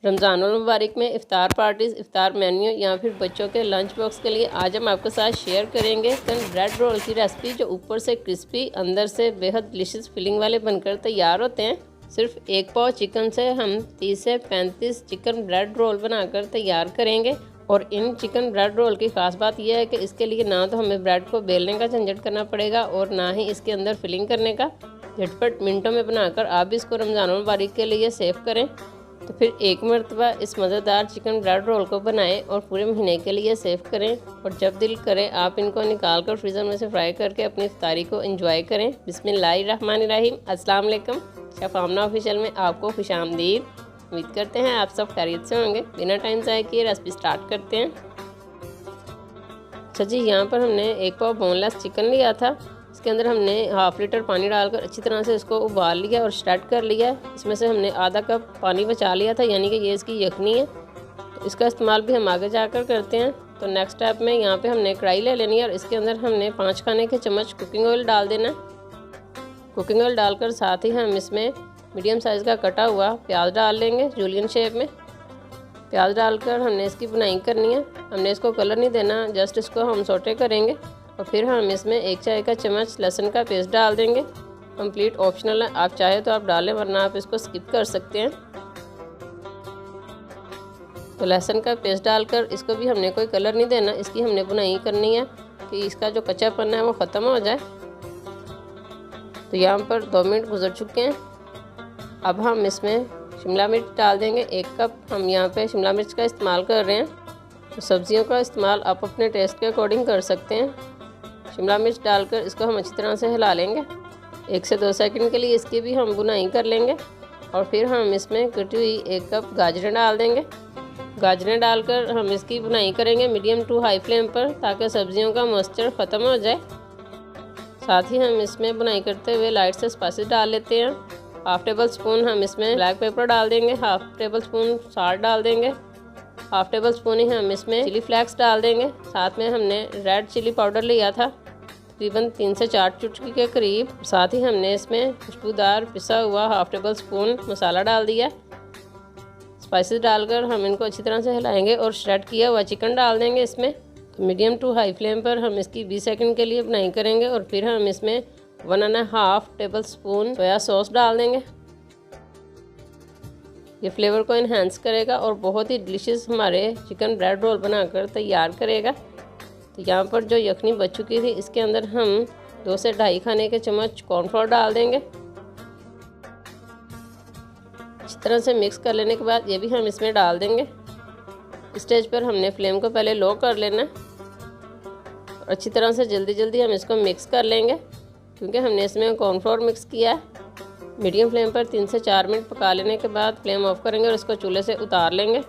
रमज़ानुल मुबारक में iftar parties, iftar menu या फिर बच्चों के लंच बॉक्स के लिए आज हम आपके साथ शेयर करेंगे चिकन ब्रेड रोल की रेसिपी, जो ऊपर से क्रिस्पी अंदर से बेहद डिलीशियस फीलिंग वाले बनकर तैयार होते हैं। सिर्फ 1 पाव चिकन से हम 30 से 35 चिकन ब्रेड रोल बनाकर तैयार करेंगे। और इन चिकन ब्रेड रोल की ख़ास बात यह है कि इसके लिए ना तो हमें ब्रेड को बेलने का झंझट करना पड़ेगा और ना ही इसके अंदर फिलिंग करने का। झटपट मिनटों में बनाकर आप भी इसको रमज़ानुल मुबारक के लिए सेव करें। तो फिर एक मरतबा इस मज़ेदार चिकन ब्रेड रोल को बनाएं और पूरे महीने के लिए सेव करें। और जब दिल करे आप इनको निकाल कर फ्रीज़र में से फ्राई करके अपनी इफ्तारी को एंजॉय करें। बिस्मिल्लाहिर्रहमानिर्रहीम। अस्सलाम वालेकुम। शेफ़ आमना ऑफिशियल में आपको खुशामदीद। उम्मीद करते हैं आप सब खैरियत से होंगे। बिना टाइम ज़ाय किए रेसिपी स्टार्ट करते हैं। अच्छा जी, यहाँ पर हमने 1 पाव बोनलेस चिकन लिया था। इसके अंदर हमने हाफ़ लीटर पानी डालकर अच्छी तरह से इसको उबाल लिया और स्ट्रेट कर लिया। इसमें से हमने आधा कप पानी बचा लिया था, यानी कि ये इसकी यखनी है। तो इसका इस्तेमाल भी हम आगे जाकर करते हैं। तो नेक्स्ट स्टेप में यहाँ पे हमने कढ़ाई ले लेनी है और इसके अंदर हमने 5 खाने के चम्मच कुकिंग ऑयल डाल देना है। कुकिंग ऑयल डालकर साथ ही हम इसमें मीडियम साइज़ का कटा हुआ प्याज डाल लेंगे जूलियन शेप में। प्याज डालकर हमने इसकी बुनाई करनी है। हमने इसको कलर नहीं देना, जस्ट इसको हम सौटे करेंगे। और फिर हम इसमें 1 चाय का चम्मच लहसुन का पेस्ट डाल देंगे। कंप्लीट ऑप्शनल है, आप चाहे तो आप डालें, वरना आप इसको स्किप कर सकते हैं। तो लहसुन का पेस्ट डालकर इसको भी हमने कोई कलर नहीं देना, इसकी हमने बुनाई करनी है कि इसका जो कच्चापन है वो ख़त्म हो जाए। तो यहाँ पर 2 मिनट गुजर चुके हैं। अब हम इसमें शिमला मिर्च डाल देंगे। 1 कप हम यहाँ पे शिमला मिर्च का इस्तेमाल कर रहे हैं। तो सब्जियों का इस्तेमाल आप अपने टेस्ट के अकॉर्डिंग कर सकते हैं। शिमला मिर्च डालकर इसको हम अच्छी तरह से हिला लेंगे। 1 से 2 सेकंड के लिए इसकी भी हम बुनाई कर लेंगे। और फिर हम इसमें कटी हुई 1 कप गाजरें डाल देंगे। गाजरें डालकर हम इसकी बुनाई करेंगे मीडियम टू हाई फ्लेम पर, ताकि सब्जियों का मॉइस्चर ख़त्म हो जाए। साथ ही हम इसमें बुनाई करते हुए लाइट से स्पाइसेस डाल लेते हैं। हाफ़ टेबल स्पून हम इसमें ब्लैक पेपर डाल देंगे। हाफ़ टेबल स्पून साल्ट डाल देंगे। हाफ़ टेबल स्पून ही हम इसमें चिली फ्लेक्स डाल देंगे। साथ में हमने रेड चिली पाउडर लिया था, तकरीबन 3 से 4 चुटकी के करीब। साथ ही हमने इसमें खुशबूदार पिसा हुआ हाफ़ टेबल स्पून मसाला डाल दिया। स्पाइसेस डालकर हम इनको अच्छी तरह से हिलाएंगे और श्रेड किया हुआ चिकन डाल देंगे इसमें। मीडियम टू हाई फ्लेम पर हम इसकी 20 सेकंड के लिए बुनाई करेंगे। और फिर हम इसमें 1.5 टेबल स्पून सोया सॉस डाल देंगे। ये फ्लेवर को इन्हेंस करेगा और बहुत ही डिलीशियस हमारे चिकन ब्रेड रोल बनाकर तैयार करेगा। तो यहाँ पर जो यखनी बच चुकी थी, इसके अंदर हम 2 से 2.5 खाने के चम्मच कॉर्नफ्लोर डाल देंगे। अच्छी तरह से मिक्स कर लेने के बाद ये भी हम इसमें डाल देंगे। स्टेज पर हमने फ्लेम को पहले लो कर लेना है और अच्छी तरह से जल्दी जल्दी हम इसको मिक्स कर लेंगे, क्योंकि हमने इसमें कॉर्नफ्लोर मिक्स किया है। मीडियम फ्लेम पर 3 से 4 मिनट पका लेने के बाद फ्लेम ऑफ करेंगे और इसको चूल्हे से उतार लेंगे।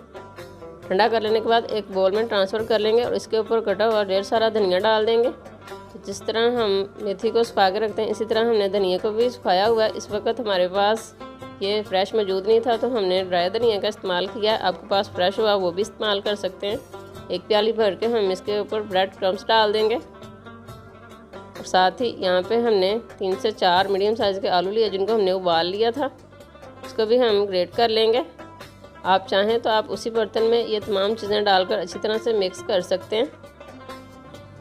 ठंडा कर लेने के बाद एक बोल में ट्रांसफ़र कर लेंगे और इसके ऊपर कटा हुआ ढेर सारा धनिया डाल देंगे। तो जिस तरह हम मेथी को सुखा के रखते हैं, इसी तरह हमने धनिया को भी सुखाया हुआ है। इस वक्त हमारे पास ये फ्रेश मौजूद नहीं था, तो हमने ड्राई धनिया का इस्तेमाल किया। आपके पास फ्रेश हुआ वो भी इस्तेमाल कर सकते हैं। 1 प्याली भर के हम इसके ऊपर ब्रेड क्रम्स डाल देंगे। और साथ ही यहाँ पे हमने 3 से 4 मीडियम साइज़ के आलू लिए, जिनको हमने उबाल लिया था। इसको भी हम ग्रेट कर लेंगे। आप चाहें तो आप उसी बर्तन में ये तमाम चीज़ें डालकर अच्छी तरह से मिक्स कर सकते हैं।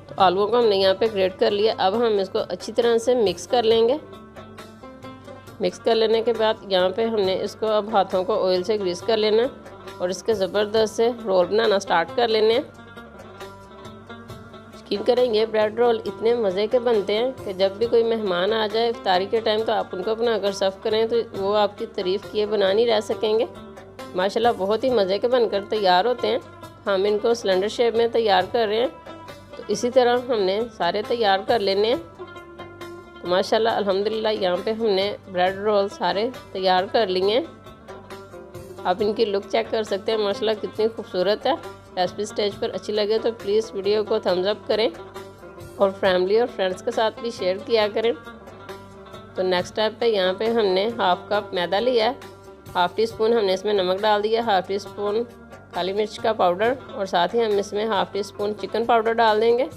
तो आलूओं को हमने यहाँ पे ग्रेट कर लिया। अब हम इसको अच्छी तरह से मिक्स कर लेंगे। मिक्स कर लेने के बाद यहाँ पे हमने इसको अब हाथों को ऑयल से ग्रीस कर लेना और इसके ज़बरदस्त से रोल बनाना स्टार्ट कर लेने हैं। यकीन करें, ये ब्रेड रोल इतने मज़े के बनते हैं कि जब भी कोई मेहमान आ जाए इफ्तारी के टाइम, तो आप उनको बनाकर सर्व करें तो वो आपकी तारीफ़ किए बना नहीं रह सकेंगे। माशाल्लाह बहुत ही मज़े के बनकर तैयार होते हैं। हम इनको सिलेंडर शेप में तैयार कर रहे हैं। तो इसी तरह हमने सारे तैयार कर लेने हैं। तो माशाल्लाह अल्हम्दुलिल्लाह यहाँ पे हमने ब्रेड रोल सारे तैयार कर लिए हैं। आप इनकी लुक चेक कर सकते हैं, माशाल्लाह कितनी खूबसूरत है। रेसिपी स्टेज पर अच्छी लगे तो प्लीज़ वीडियो को थम्स अप करें और फैमिली और फ्रेंड्स के साथ भी शेयर किया करें। तो नेक्स्ट स्टेप पे यहाँ पे हमने 1/2 कप मैदा लिया है। 1/2 टी स्पून हमने इसमें नमक डाल दिया, 1/2 टी स्पून काली मिर्च का पाउडर और साथ ही हम इसमें 1/2 टी स्पून चिकन पाउडर डाल देंगे।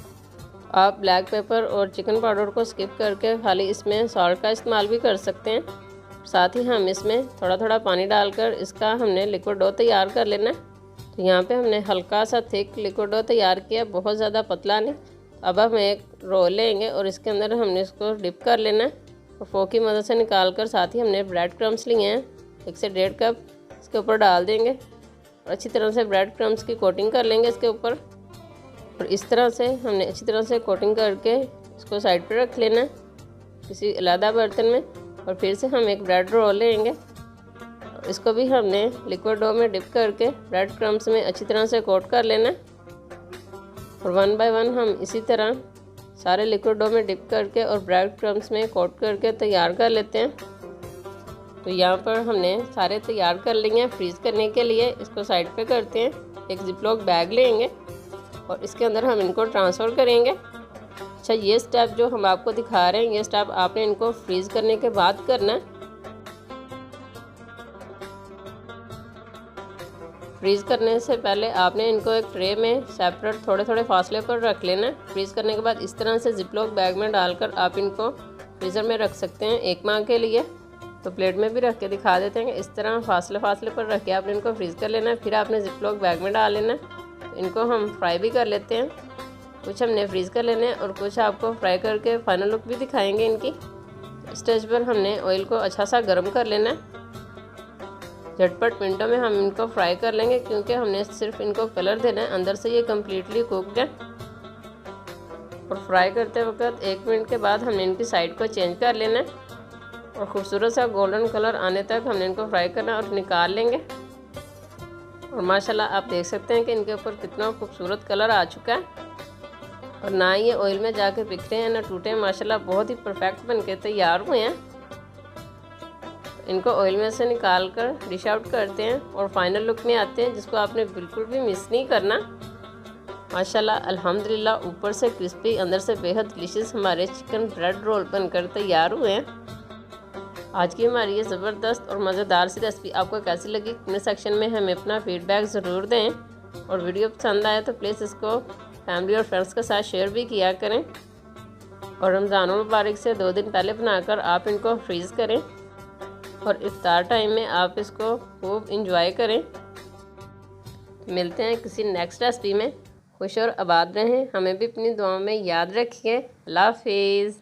आप ब्लैक पेपर और चिकन पाउडर को स्किप करके खाली इसमें सॉल्ट का इस्तेमाल भी कर सकते हैं। साथ ही हम इसमें थोड़ा थोड़ा पानी डालकर इसका हमने लिक्विड डो तैयार कर लेना है। तो यहाँ पे हमने हल्का सा थिक लिक्विड डो तैयार किया, बहुत ज़्यादा पतला नहीं। अब हम एक रोल लेंगे और इसके अंदर हमने इसको डिप कर लेना है और फोक की मदद से निकाल कर, साथ ही हमने ब्रेड क्रम्स लिए हैं 1 से 1.5 कप, इसके ऊपर डाल देंगे और अच्छी तरह से ब्रेड क्रम्स की कोटिंग कर लेंगे इसके ऊपर। और इस तरह से हमने अच्छी तरह से कोटिंग करके इसको साइड पर रख लेना है किसी अलग बर्तन में। और फिर से हम एक ब्रेड रोल लेंगे, इसको भी हमने लिक्विड डो में डिप करके ब्रेड क्रम्स में अच्छी तरह से कोट कर लेना है। और 1 बाय 1 हम इसी तरह सारे लिक्विड डो में डिप करके और ब्रेड क्रम्स में कोट करके तैयार कर लेते हैं। तो यहाँ पर हमने सारे तैयार कर लिए हैं फ्रीज़ करने के लिए। इसको साइड पे करते हैं। एक जिपलॉक बैग लेंगे और इसके अंदर हम इनको ट्रांसफ़र करेंगे। अच्छा, ये स्टेप जो हम आपको दिखा रहे हैं, ये स्टेप आपने इनको फ्रीज़ करने के बाद करना है। फ्रीज़ करने से पहले आपने इनको एक ट्रे में सेपरेट थोड़े थोड़े फासले पर रख लेना है। फ्रीज़ करने के बाद इस तरह से जिपलॉक बैग में डालकर आप इनको फ्रीज़र में रख सकते हैं 1 माह के लिए। तो प्लेट में भी रख के दिखा देते हैं। इस तरह फासले पर रख के आपने इनको फ्रीज़ कर लेना है। फिर आपने जिपलॉक बैग में डाल लेना है। तो इनको हम फ्राई भी कर लेते हैं। कुछ हमने फ्रीज़ कर लेने हैं और कुछ आपको फ्राई करके फाइनल लुक भी दिखाएंगे इनकी। स्टेज पर हमने ऑयल को अच्छा सा गर्म कर लेना है। झटपट मिनटों में हम इनको फ्राई कर लेंगे, क्योंकि हमने सिर्फ इनको कलर देना है, अंदर से ये कम्प्लीटली कुकड है। और फ्राई करते वक्त 1 मिनट के बाद हमने इनकी साइड को चेंज कर लेना है और ख़ूबसूरत सा गोल्डन कलर आने तक हमने इनको फ्राई करना और निकाल लेंगे। और माशाल्लाह आप देख सकते हैं कि इनके ऊपर कितना खूबसूरत कलर आ चुका है और ना ये ऑयल में जाके बिखरे हैं ना टूटे हैं। माशाल्लाह बहुत ही परफेक्ट बनके तैयार हुए हैं। इनको ऑयल में से निकाल कर डिश आउट करते हैं और फाइनल लुक में आते हैं, जिसको आपने बिल्कुल भी मिस नहीं करना। माशाल्लाह अल्हम्दुलिल्लाह, ऊपर से क्रिस्पी अंदर से बेहद डिलीशियस हमारे चिकन ब्रेड रोल बनकर तैयार हुए हैं। आज की हमारी ये ज़बरदस्त और मज़ेदार सी रेसिपी आपको कैसी लगी, कमेंट सेक्शन में हमें अपना फीडबैक ज़रूर दें। और वीडियो पसंद आए तो प्लीज़ इसको फैमिली और फ्रेंड्स के साथ शेयर भी किया करें। और रमज़ान मुबारक से 2 दिन पहले बनाकर आप इनको फ्रीज़ करें और इफ्तार टाइम में आप इसको खूब इंजॉय करें। मिलते हैं किसी नेक्स्ट रेसिपी में। खुश और आबाद रहें, हमें भी अपनी दुआओं में याद रखिए। अल्लाह हाफिज़।